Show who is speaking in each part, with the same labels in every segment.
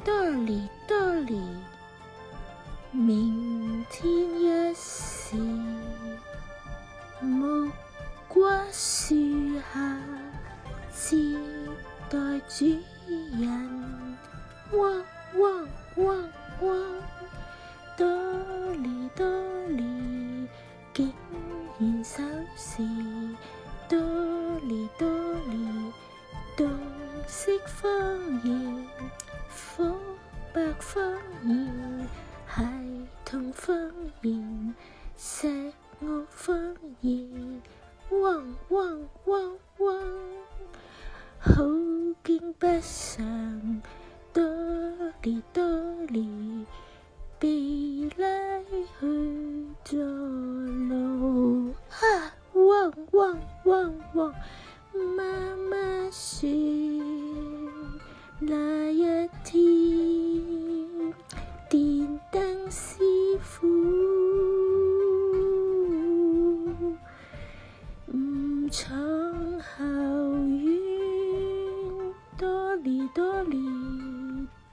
Speaker 1: 哆哩哆哩，明天一時，木瓜樹下，接待主人。汪汪汪汪，哆哩哆哩，竟然守時，哆哩哆哩，洞悉方言，火白方言，孩童方言，石澳方言，汪汪汪汪，好景不常，哆哩哆哩，被拉去坐牢。汪汪汪汪，媽媽說那一天，電燈師傅誤闖校園，哆哩哆哩，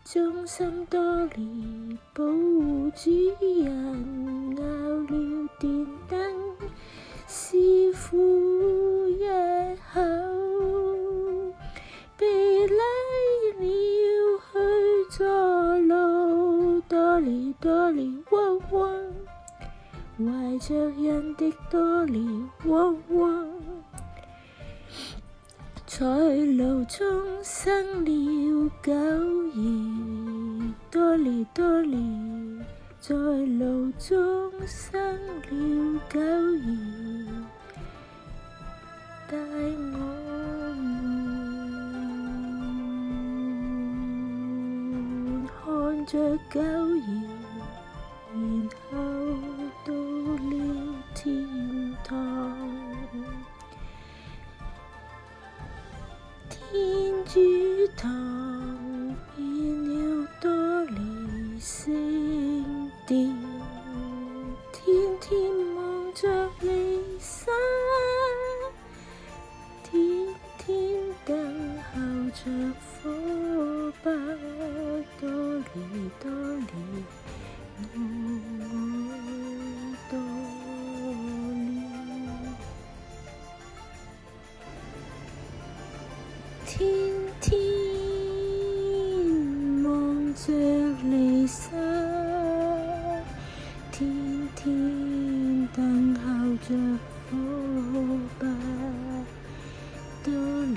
Speaker 1: 忠心哆哩，保護主人，咬了電燈師傅一口，被拉了去坐牢。哆哩哆哩，汪汪，懷着孕的哆哩，汪汪，在牢中生了狗兒，哆哩哆哩，在牢中生了狗兒，帶我們看着狗兒，然後到了天堂。天主堂變了哆哩聖殿，天天望着彌撒，天天等候着火把，哆哩哆哩，我愛哆哩。天天望着彌撒，天天等候着火把，哆哩。